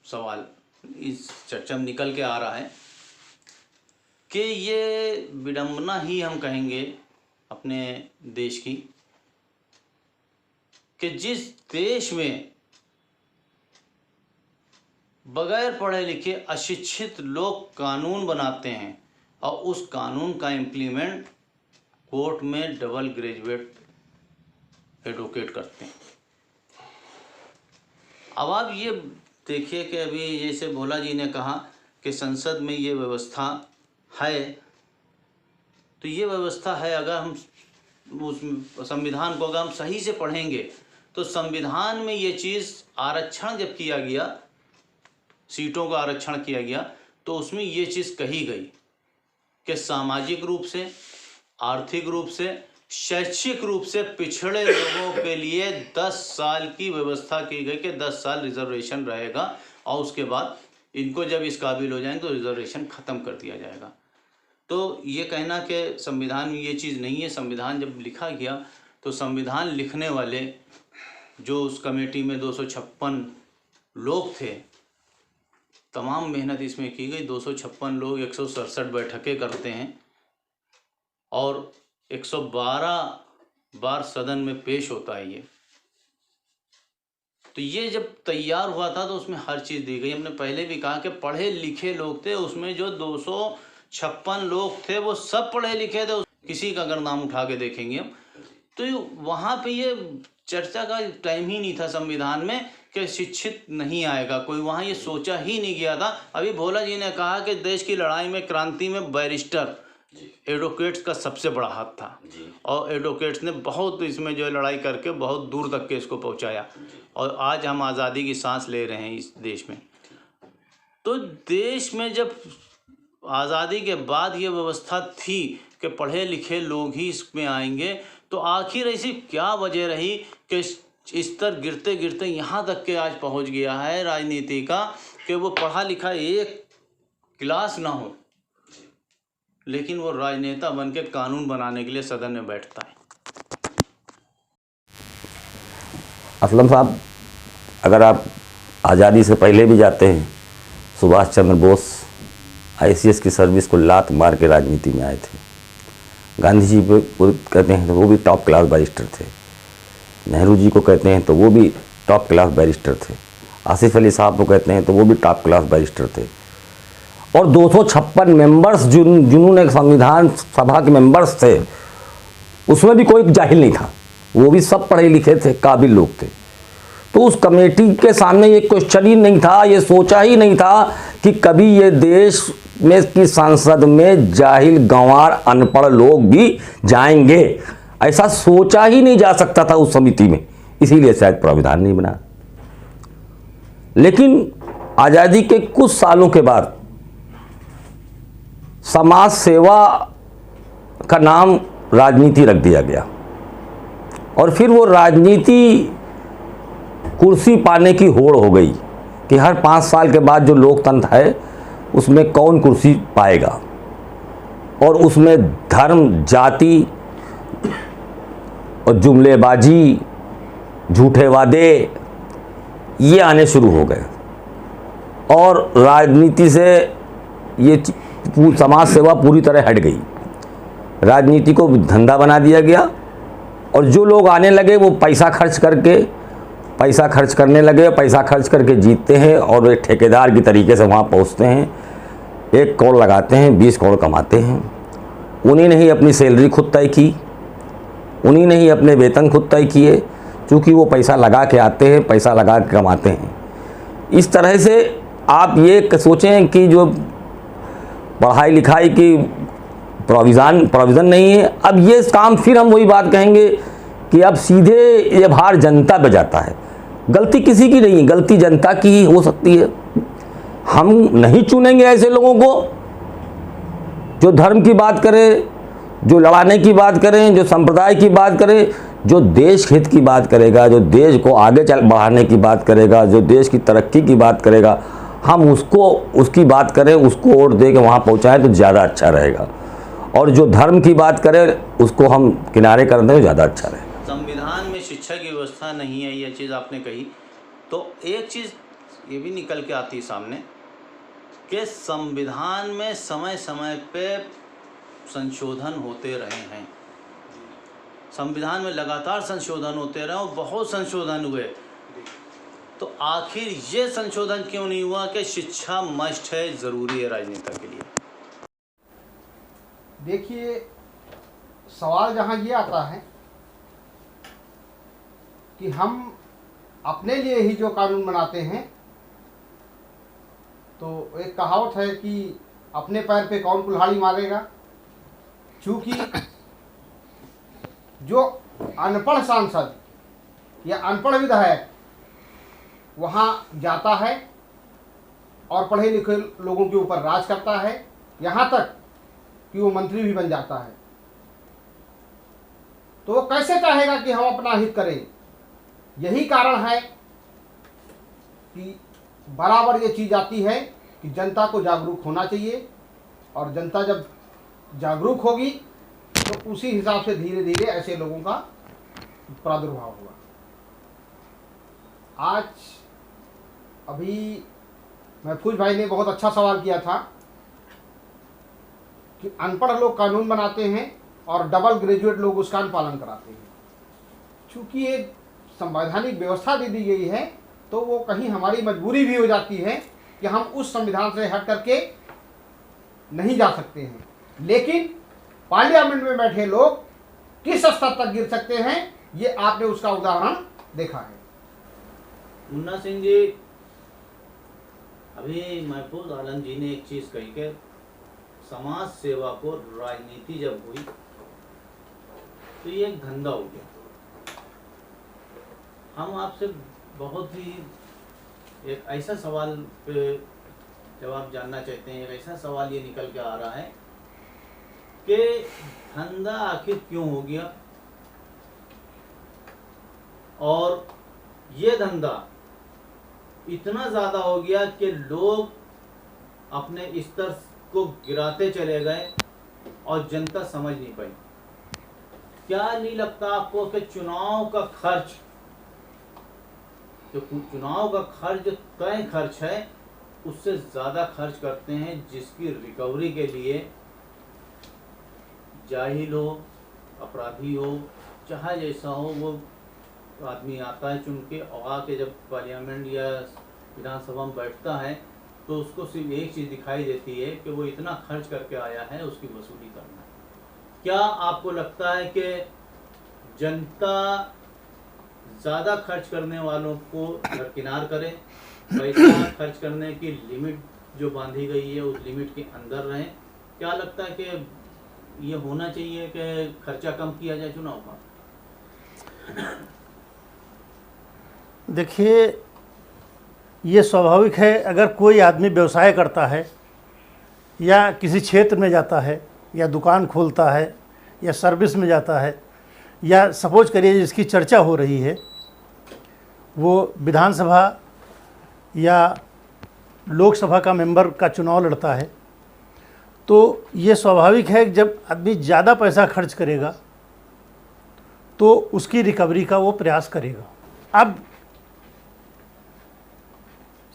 सवाल इस चर्चा में निकल के आ रहा है कि ये विडंबना ही हम कहेंगे अपने देश की कि जिस देश में बगैर पढ़े लिखे अशिक्षित लोग कानून बनाते हैं और उस कानून का इम्प्लीमेंट कोर्ट में डबल ग्रेजुएट एडवोकेट करते हैं। अब आप ये देखिए कि अभी जैसे भोला जी ने कहा कि संसद में ये व्यवस्था है, तो ये व्यवस्था है अगर हम उस संविधान को अगर हम सही से पढ़ेंगे तो संविधान में ये चीज़ आरक्षण जब किया गया, सीटों का आरक्षण किया गया, तो उसमें ये चीज़ कही गई कि सामाजिक रूप से, आर्थिक रूप से, शैक्षिक रूप से पिछड़े लोगों के लिए 10 साल की व्यवस्था की गई कि 10 साल रिजर्वेशन रहेगा और उसके बाद इनको जब इस काबिल हो जाएंगे तो रिजर्वेशन ख़त्म कर दिया जाएगा। तो ये कहना कि संविधान में ये चीज़ नहीं है, संविधान जब लिखा गया तो संविधान लिखने वाले जो उस कमेटी में 256 लोग थे, तमाम मेहनत इसमें की गई। 256 लोग 167 बैठकें करते हैं और 112 बार सदन में पेश होता है ये। तो ये जब तैयार हुआ था तो उसमें हर चीज़ दी गई। हमने पहले भी कहा कि पढ़े लिखे लोग थे, उसमें जो 256 लोग थे वो सब पढ़े लिखे थे। किसी का अगर नाम उठा के देखेंगे हम तो वहाँ पे ये चर्चा का टाइम ही नहीं था संविधान में कि शिक्षित नहीं आएगा कोई, वहाँ ये सोचा ही नहीं गया था। अभी भोला जी ने कहा कि देश की लड़ाई में, क्रांति में बैरिस्टर एडवोकेट्स का सबसे बड़ा हाथ था और एडवोकेट्स ने बहुत इसमें जो लड़ाई करके बहुत दूर तक के इसको पहुंचाया और आज हम आज़ादी की सांस ले रहे हैं इस देश में। तो देश में जब आज़ादी के बाद ये व्यवस्था थी कि पढ़े लिखे लोग ही इसमें आएंगे, तो आखिर ऐसी क्या वजह रही कि स्तर गिरते गिरते यहाँ तक के आज पहुँच गया है राजनीति का कि वो पढ़ा लिखा एक क्लास ना हो लेकिन वो राजनेता बन के कानून बनाने के लिए सदन में बैठता है। असलम साहब, अगर आप आज़ादी से पहले भी जाते हैं, सुभाष चंद्र बोस ICS की सर्विस को लात मार के राजनीति में आए थे। गांधी जी को कहते हैं तो वो भी टॉप क्लास बैरिस्टर थे। नेहरू जी को कहते हैं तो वो भी टॉप क्लास बैरिस्टर थे। आसिफ अली साहब को कहते हैं तो वो भी टॉप क्लास बैरिस्टर थे। और 256 मेंबर्स जिन्होंने संविधान सभा के मेंबर्स थे, उसमें भी कोई जाहिल नहीं था, वो भी सब पढ़े लिखे थे, काबिल लोग थे। तो उस कमेटी के सामने ये क्वेश्चन ही नहीं था, ये सोचा ही नहीं था कि कभी ये देश में की संसद में जाहिल, गंवार, अनपढ़ लोग भी जाएंगे। ऐसा सोचा ही नहीं जा सकता था उस समिति में, इसीलिए शायद प्राविधान नहीं बना। लेकिन आज़ादी के कुछ सालों के बाद समाज सेवा का नाम राजनीति रख दिया गया और फिर वो राजनीति कुर्सी पाने की होड़ हो गई कि हर 5 साल के बाद जो लोकतंत्र है उसमें कौन कुर्सी पाएगा, और उसमें धर्म, जाति और जुमलेबाजी, झूठे वादे ये आने शुरू हो गए और राजनीति से ये समाज सेवा पूरी तरह हट गई। राजनीति को धंधा बना दिया गया और जो लोग आने लगे वो पैसा खर्च करने लगे, पैसा खर्च करके जीतते हैं और एक ठेकेदार की तरीके से वहाँ पहुँचते हैं। 1 करोड़ लगाते हैं, 20 करोड़ कमाते हैं। उन्हीं ने ही अपनी सैलरी खुद तय की, उन्हीं ने ही अपने वेतन खुद तय किए, क्योंकि वो पैसा लगा के आते हैं, पैसा लगा के कमाते हैं। इस तरह से आप ये सोचें कि जो पढ़ाई लिखाई की प्रोविज़न नहीं है। अब ये काम फिर हम वही बात कहेंगे कि अब सीधे ये भार जनता पे जाता है। गलती किसी की नहीं है, गलती जनता की ही हो सकती है। हम नहीं चुनेंगे ऐसे लोगों को जो धर्म की बात करें, जो लड़ाने की बात करें, जो संप्रदाय की बात करें, जो देश हित की बात करेगा, जो देश को आगे बढ़ाने की बात करेगा, जो देश की तरक्की की बात करेगा, हम उसकी बात करें, उसको वोट दे के वहाँ पहुँचाएँ तो ज़्यादा अच्छा रहेगा। और जो धर्म की बात करें उसको हम किनारे कर दें तो ज़्यादा अच्छा रहेगा। संविधान में शिक्षा की व्यवस्था नहीं है, यह चीज़ आपने कही। तो एक चीज़ ये भी निकल के आती सामने कि संविधान में समय समय पे संशोधन होते रहे हैं। संविधान में लगातार संशोधन होते रहे और बहुत संशोधन हुए, तो आखिर ये संशोधन क्यों नहीं हुआ कि शिक्षा मस्ट है, ज़रूरी है राजनेता के लिए? देखिए, सवाल जहाँ ये आता है कि हम अपने लिए ही जो कानून बनाते हैं, तो एक कहावत है कि अपने पैर पे कौन कुल्हाड़ी मारेगा। चूँकि जो अनपढ़ सांसद या अनपढ़ विधायक वहाँ जाता है और पढ़े लिखे लोगों के ऊपर राज करता है, यहाँ तक कि वो मंत्री भी बन जाता है, तो वो कैसे चाहेगा कि हम अपना हित करें। यही कारण है कि बराबर ये चीज़ आती है कि जनता को जागरूक होना चाहिए, और जनता जब जागरूक होगी तो उसी हिसाब से धीरे धीरे ऐसे लोगों का प्रादुर्भाव होगा। आज अभी महफूज भाई ने बहुत अच्छा सवाल किया था कि अनपढ़ लोग कानून बनाते हैं और डबल ग्रेजुएट लोग उसका पालन कराते हैं। चूँकि एक संवैधानिक व्यवस्था दे दी गई है, तो वो कहीं हमारी मजबूरी भी हो जाती है कि हम उस संविधान से हट करके नहीं जा सकते हैं। लेकिन पार्लियामेंट में बैठे लोग किस स्तर तक गिर सकते हैं, ये आपने उसका उदाहरण देखा है। मुन्ना सिंह जी, अभी महफूज आलम जी ने एक चीज़ कही कि समाज सेवा को राजनीति जब हुई तो ये एक धंधा हो गया। हम आपसे बहुत ही एक ऐसा सवाल पे जवाब जानना चाहते हैं। एक ऐसा सवाल ये निकल के आ रहा है कि धंधा आखिर क्यों हो गया, और ये धंधा इतना ज़्यादा हो गया कि लोग अपने स्तर को गिराते चले गए और जनता समझ नहीं पाई। क्या नहीं लगता आपको कि चुनाव का खर्च जो तय खर्च है उससे ज़्यादा खर्च करते हैं, जिसकी रिकवरी के लिए जाहिल हो, अपराधी हो, चाहे जैसा हो, वो आदमी आता है चुन के, और आके जब पार्लियामेंट या विधानसभा में बैठता है तो उसको सिर्फ एक चीज़ दिखाई देती है कि वो इतना खर्च करके आया है, उसकी वसूली करना है। क्या आपको लगता है कि जनता ज़्यादा खर्च करने वालों को दरकिनार करे, पैसा खर्च करने की लिमिट जो बांधी गई है उस लिमिट के अंदर रहें? क्या लगता है कि ये होना चाहिए कि खर्चा कम किया जाए चुनाव का? देखिए, ये स्वाभाविक है। अगर कोई आदमी व्यवसाय करता है या किसी क्षेत्र में जाता है या दुकान खोलता है या सर्विस में जाता है, या सपोज करिए जिसकी चर्चा हो रही है वो विधानसभा या लोकसभा का मेंबर का चुनाव लड़ता है, तो ये स्वाभाविक है कि जब आदमी ज़्यादा पैसा खर्च करेगा तो उसकी रिकवरी का वो प्रयास करेगा। अब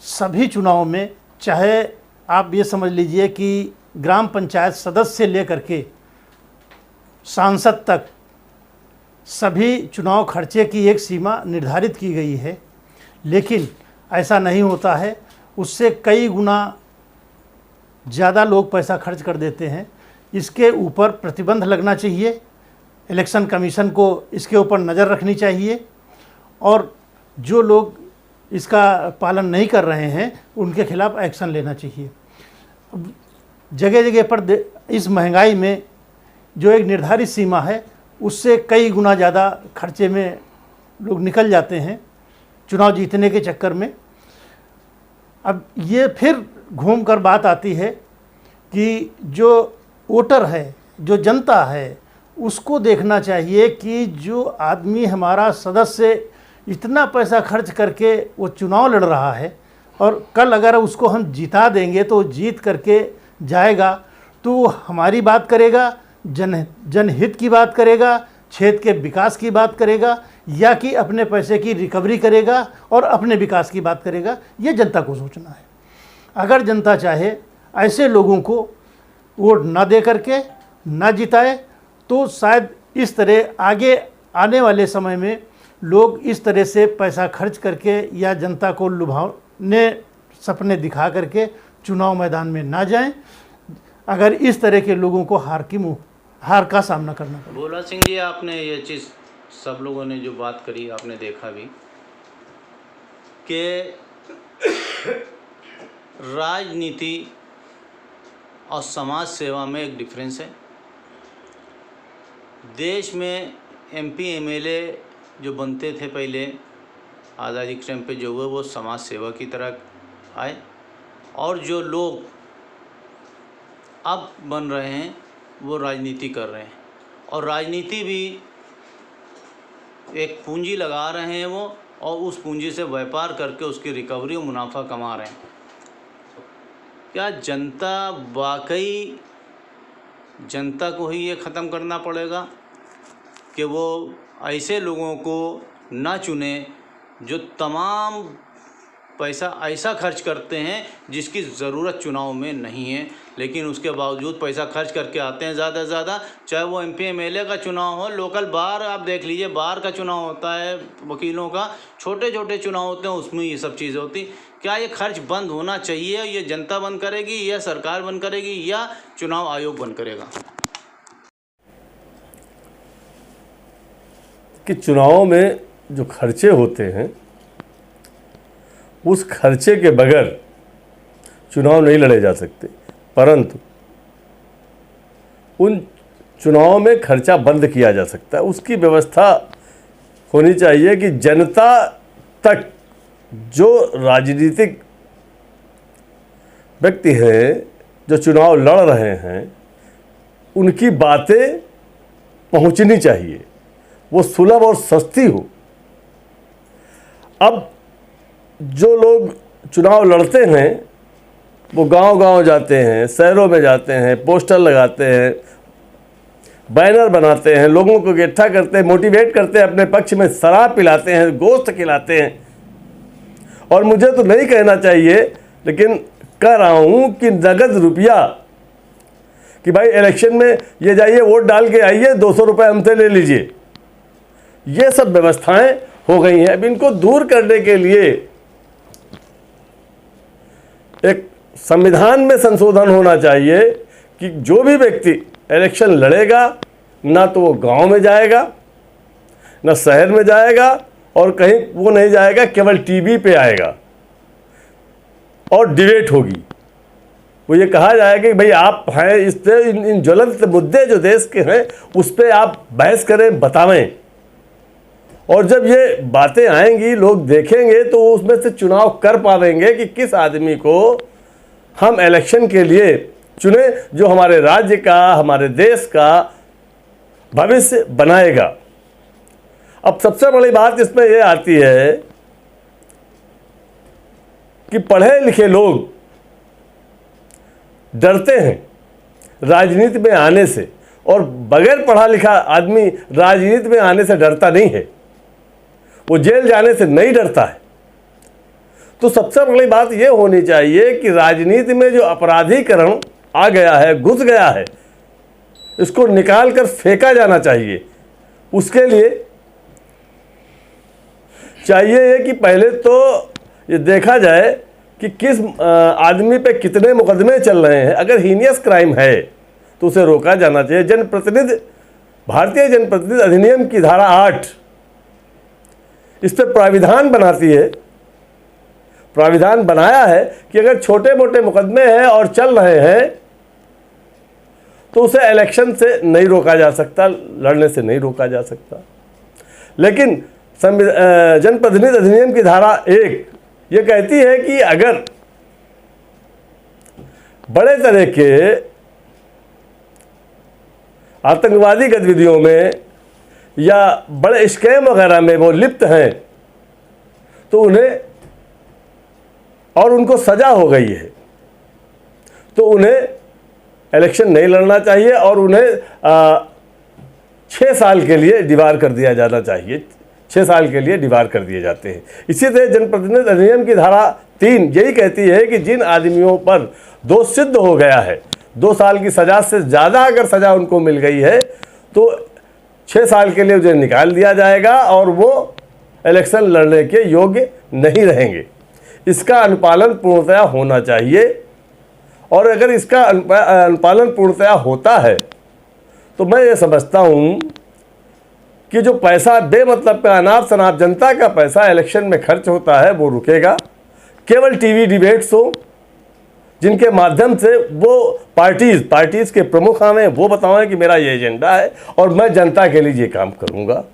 सभी चुनाव में, चाहे आप ये समझ लीजिए कि ग्राम पंचायत सदस्य से लेकर के सांसद तक सभी चुनाव खर्चे की एक सीमा निर्धारित की गई है, लेकिन ऐसा नहीं होता है। उससे कई गुना ज़्यादा लोग पैसा खर्च कर देते हैं। इसके ऊपर प्रतिबंध लगना चाहिए, इलेक्शन कमीशन को इसके ऊपर नज़र रखनी चाहिए, और जो लोग इसका पालन नहीं कर रहे हैं उनके खिलाफ एक्शन लेना चाहिए। जगह जगह पर इस महंगाई में जो एक निर्धारित सीमा है उससे कई गुना ज़्यादा खर्चे में लोग निकल जाते हैं चुनाव जीतने के चक्कर में। अब ये फिर घूम कर बात आती है कि जो वोटर है, जो जनता है, उसको देखना चाहिए कि जो आदमी हमारा सदस्य इतना पैसा खर्च करके वो चुनाव लड़ रहा है, और कल अगर उसको हम जिता देंगे तो जीत करके जाएगा तो वो हमारी बात करेगा, जनहित की बात करेगा, क्षेत्र के विकास की बात करेगा। या कि अपने पैसे की रिकवरी करेगा और अपने विकास की बात करेगा, ये जनता को सोचना है। अगर जनता चाहे ऐसे लोगों को वोट ना दे करके ना जिताए तो शायद इस तरह आगे आने वाले समय में लोग इस तरह से पैसा खर्च करके या जनता को लुभाने सपने दिखा करके चुनाव मैदान में ना जाएं। अगर इस तरह के लोगों को हार का सामना करना पड़े। भोला सिंह जी, आपने ये चीज़ सब लोगों ने जो बात करी आपने देखा भी कि राजनीति और समाज सेवा में एक डिफरेंस है। देश में एमपी एमएलए जो बनते थे पहले आज़ादी के टाइम पे जो हुए वो समाज सेवा की तरह आए, और जो लोग अब बन रहे हैं वो राजनीति कर रहे हैं, और राजनीति भी एक पूंजी लगा रहे हैं वो, और उस पूंजी से व्यापार करके उसकी रिकवरी और मुनाफा कमा रहे हैं। क्या जनता वाकई जनता को ही ये ख़त्म करना पड़ेगा कि वो ऐसे लोगों को ना चुने जो तमाम पैसा ऐसा खर्च करते हैं जिसकी ज़रूरत चुनाव में नहीं है, लेकिन उसके बावजूद पैसा खर्च करके आते हैं ज़्यादा से ज़्यादा। चाहे वो एमपी एमएलए का चुनाव हो, लोकल बार आप देख लीजिए, बार का चुनाव होता है वकीलों का, छोटे छोटे चुनाव होते हैं, उसमें ये सब चीज़ें होती। क्या ये खर्च बंद होना चाहिए? ये जनता बंद करेगी या सरकार बंद करेगी या चुनाव आयोग बंद करेगा? कि चुनाव में जो खर्चे होते हैं उस खर्चे के बगैर चुनाव नहीं लड़े जा सकते, परंतु उन चुनाव में खर्चा बंद किया जा सकता है। उसकी व्यवस्था होनी चाहिए कि जनता तक जो राजनीतिक व्यक्ति हैं जो चुनाव लड़ रहे हैं उनकी बातें पहुंचनी चाहिए, वो सुलभ और सस्ती हो। अब जो लोग चुनाव लड़ते हैं वो गांव-गांव जाते हैं, शहरों में जाते हैं, पोस्टर लगाते हैं, बैनर बनाते हैं, लोगों को इकट्ठा करते हैं, मोटिवेट करते हैं, अपने पक्ष में शराब पिलाते हैं, गोश्त खिलाते हैं। और मुझे तो नहीं कहना चाहिए, लेकिन कह रहा हूँ कि नगद रुपया कि भाई इलेक्शन में ये जाइए वोट डाल के आइए, 200 रुपये हमसे ले लीजिए, ये सब व्यवस्थाएं हो गई हैं। अब इनको दूर करने के लिए एक संविधान में संशोधन होना चाहिए कि जो भी व्यक्ति इलेक्शन लड़ेगा ना तो वो गांव में जाएगा ना शहर में जाएगा और कहीं वो नहीं जाएगा, केवल टीवी पे आएगा और डिबेट होगी। वो ये कहा जाएगा कि भाई आप हैं इस पे इन ज्वलंत मुद्दे जो देश के हैं उस पर आप बहस करें, बतावें। और जब ये बातें आएंगी लोग देखेंगे तो उसमें से चुनाव कर पाएंगे कि किस आदमी को हम इलेक्शन के लिए चुने जो हमारे राज्य का, हमारे देश का भविष्य बनाएगा। अब सबसे बड़ी बात इसमें यह आती है कि पढ़े लिखे लोग डरते हैं राजनीति में आने से, और बगैर पढ़ा लिखा आदमी राजनीति में आने से डरता नहीं है, वो जेल जाने से नहीं डरता है। तो सबसे बड़ी बात यह होनी चाहिए कि राजनीति में जो अपराधीकरण आ गया है, घुस गया है, इसको निकाल कर फेंका जाना चाहिए। उसके लिए चाहिए कि पहले तो ये देखा जाए कि किस आदमी पे कितने मुकदमे चल रहे हैं। अगर हीनियस क्राइम है तो उसे रोका जाना चाहिए। जनप्रतिनिधि भारतीय जनप्रतिनिधि अधिनियम की धारा 8 इस पर प्राविधान बनाती है, प्राविधान बनाया है कि अगर छोटे मोटे मुकदमे हैं और चल रहे हैं तो उसे इलेक्शन से नहीं रोका जा सकता, लड़ने से नहीं रोका जा सकता। लेकिन जनप्रतिनिधि अधिनियम की धारा 1 ये कहती है कि अगर बड़े तरह के आतंकवादी गतिविधियों में या बड़े स्कैम वगैरह में वो लिप्त हैं तो उन्हें, और उनको सजा हो गई है, तो उन्हें इलेक्शन नहीं लड़ना चाहिए और उन्हें 6 साल के लिए डिबार कर दिया जाना चाहिए। 6 साल के लिए डिबार कर दिए जाते हैं। इसी तरह जनप्रतिनिधि अधिनियम की धारा 3 यही कहती है कि जिन आदमियों पर दोष सिद्ध हो गया है, 2 साल की सज़ा से ज़्यादा अगर सज़ा उनको मिल गई है तो 6 साल के लिए उन्हें निकाल दिया जाएगा और वो इलेक्शन लड़ने के योग्य नहीं रहेंगे। इसका अनुपालन पूर्णतया होना चाहिए, और अगर इसका अनुपालन पूर्णतया होता है तो मैं ये समझता हूँ कि जो पैसा बेमतलब का अनाप शनाप जनता का पैसा इलेक्शन में खर्च होता है वो रुकेगा। केवल टीवी डिबेट्स हो जिनके माध्यम से वो पार्टीज़ के प्रमुख आवें, वो बताएं कि मेरा ये एजेंडा है और मैं जनता के लिए ये काम करूँगा।